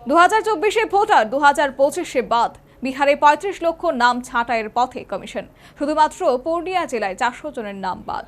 2024 voter 2025 বাদ বিহারে 35 লক্ষ নাম ছাঁটাইয়ের পথে কমিশন। শুধুমাত্র পূর্ণিয়া জেলায় 400 জনের নাম বাদ।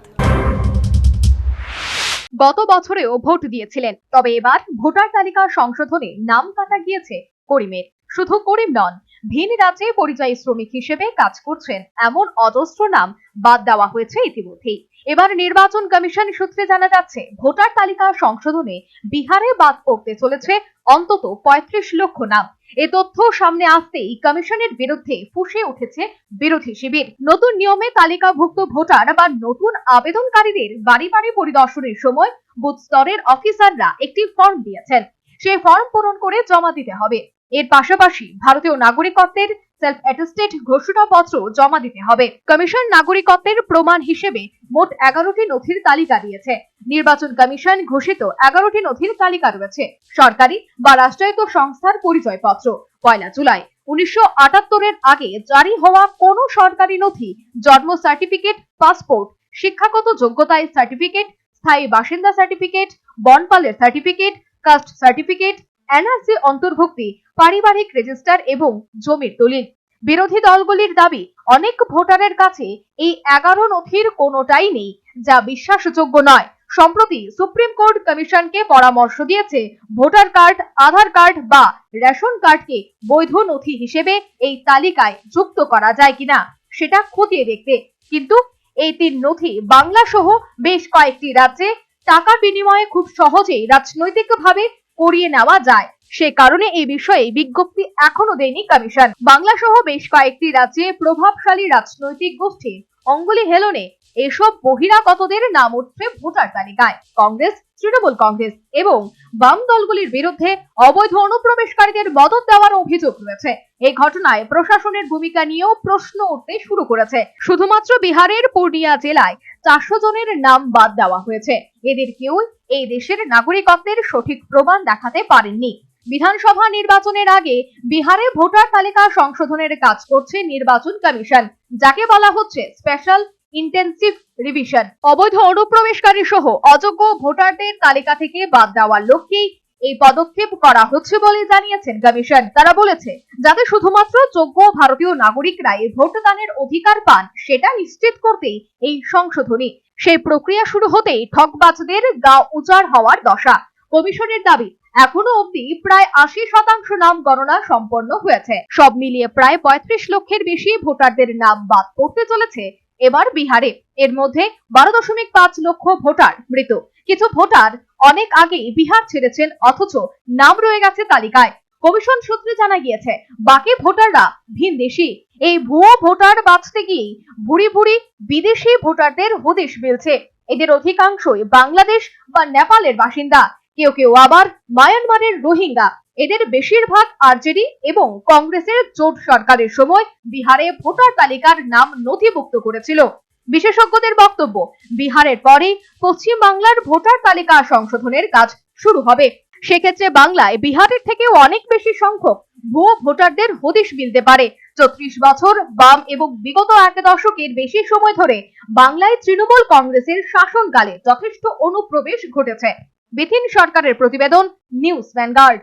গত বছরেও ভোট দিয়েছিলেন, তবে এবার ভোটার তালিকা সংশোধনে নাম কাটা গিয়েছে করিমের। শুধু করিম নন, ভিন রাজ্যে পরিযায়ী শ্রমিক হিসেবে কাজ করছেন এমন অজস্র নাম বাদ দেওয়া হয়েছে ইতিমধ্যেই। এবার নির্বাচন কমিশন সূত্রে জানা যাচ্ছে, ভোটার তালিকা সংশোধনে বিহারে বাদ পড়তে চলেছে অন্তত 35 লক্ষ নাম। এ তথ্য সামনে আসতেই কমিশনের বিরুদ্ধে ফুঁসে উঠেছে বিরোধী শিবির। নতুন নিয়মে তালিকাভুক্ত ভোটার বা নতুন আবেদনকারীদের বাড়ি বাড়ি পরিদর্শনের সময় বুথ স্তরের অফিসাররা একটি ফর্ম দিয়েছেন। সেই ফর্ম পূরণ করে জমা দিতে হবে। এর পাশাপাশি ভারতীয় নাগরিকত্বের সেলফ অ্যাটেস্টেড ঘোষণাপত্র জমা দিতে হবে। কমিশন নাগরিকত্বের প্রমাণ হিসেবে মোট 11টি নথির তালিকা দিয়েছে। নির্বাচন কমিশন ঘোষিত 11টি নথির তালিকা রয়েছে সরকারি বা রাষ্ট্রায়ত্ত সংস্থার পরিচয়পত্র, 1 জুলাই 1978 আগে জারি হওয়া কোনো সরকারি নথি, জন্ম সার্টিফিকেট, পাসপোর্ট, শিক্ষাগত যোগ্যতায় সার্টিফিকেট, স্থায়ী বাসিন্দা সার্টিফিকেট, বনপালের সার্টিফিকেট, কাস্ট সার্টিফিকেট, এনআরসি অন্তর্ভুক্তি, পারিবারিক রেজিস্টার এবং জমির দলিল। বিরোধী দলগুলির দাবি, অনেক ভোটারের কাছে এই 11 নথির কোনোটাই নেই, যা বিশ্বাসযোগ্য নয়। সম্প্রতি সুপ্রিম কোর্ট কমিশনকে পরামর্শ দিয়েছে, ভোটার কার্ড, আধার কার্ড বা রেশন কার্ডকে বৈধ নথি হিসেবে এই তালিকায় যুক্ত করা যায় কিনা সেটা খতিয়ে দেখতে। কিন্তু এই 3 নথি বাংলা সহ বেশ কয়েকটি রাজ্যে টাকা বিনিময়ে খুব সহজেই রাজনৈতিকভাবে করিয়ে নেওয়া যায়। সে কারণে এই বিষয়ে বিজ্ঞপ্তি এখনো দেয়নি কমিশন। বাংলা সহ বেশ কয়েকটি রাজ্যে প্রভাবশালী রাজনৈতিক গোষ্ঠীর অঙ্গুলি হেলনে এসব বহিরাগতদের নাম উঠছে ভোটার তালিকায়। কংগ্রেস, তৃণমূল কংগ্রেস এবং বাম দলগুলির বিরুদ্ধে অবৈধ অনুপ্রবেশকারীদের মদত দেওয়ার অভিযোগ রয়েছে। এই ঘটনায় প্রশাসনের ভূমিকা নিয়েও প্রশ্ন উঠতে শুরু করেছে। শুধুমাত্র বিহারের পূর্ণিয়া জেলায় 400 জনের নাম বাদ দেওয়া হয়েছে। এদের কেউ এই দেশের নাগরিকত্বের সঠিক প্রমাণ দেখাতে পারেননি। বিধানসভা নির্বাচনের আগে বিহারে ভোটার তালিকা সংশোধনের কাজ করছে নির্বাচন কমিশন, যাকে বলা হচ্ছে স্পেশাল ইন্টেনসিভ রিভিশন। অবৈধ অনুপ্রবেশকারী সহ অযোগ্য ভোটারদের তালিকা থেকে বাদ দেওয়ার লক্ষ্যেই এই পদক্ষেপ করা হচ্ছে বলে জানিয়েছেন কমিশন। তারা বলেছে, যাতে শুধুমাত্র যোগ্য ভারতীয় নাগরিকরাই ভোটদানের অধিকার পান, সেটা নিশ্চিত করতেই এই সংশোধনী। সেই প্রক্রিয়া শুরু হতেই ঠকবাজদের গা উজাড় হওয়ার দশা। কমিশনের দাবি, এখনো অবধি প্রায় 80% নাম গণনা সম্পন্ন হয়েছে। সব মিলিয়ে প্রায় 35 লক্ষের বেশি ভোটারদের নাম বাদ পড়তে চলেছে এবার বিহারে। এর মধ্যে 12.5 লক্ষ ভোটার মৃত। কিছু ভোটার অনেক আগেই বিহার ছেড়েছেন, অথচ নাম রয়ে গেছে তালিকায়। কমিশন সূত্রে জানা গিয়েছে, বাকি ভোটাররা ভিনদেশী। এই ভুয়ো ভোটার বাঁচতে গিয়ে ভুরি ভুরি বিদেশি ভোটারদের হদিশ মিলছে। এদের অধিকাংশই বাংলাদেশ বা নেপালের বাসিন্দা, কেউ কেউ আবার মায়ানমারের রোহিঙ্গা। এদের বেশিরভাগ আরজেডি এবং কংগ্রেসের জোট সরকারের সময় বিহারে ভোটার তালিকার নাম নথিভুক্ত করেছিল। বিশেষজ্ঞদের বক্তব্য, বিহারের পরে পশ্চিম বাংলার ভোটার তালিকা সংশোধনের কাজ শুরু হবে। সেক্ষেত্রে বাংলায় বিহারের থেকেও অনেক বেশি সংখ্যক ভুয়ো ভোটারদের হদিশ মিলতে পারে। 34 বছর বাম এবং বিগত 1 দশকের বেশি সময় ধরে বাংলায় তৃণমূল কংগ্রেসের শাসনকালে যথেষ্ট অনুপ্রবেশ ঘটেছে। বিথিন সরকারের প্রতিবেদন, নিউজ ভ্যানগার্ড।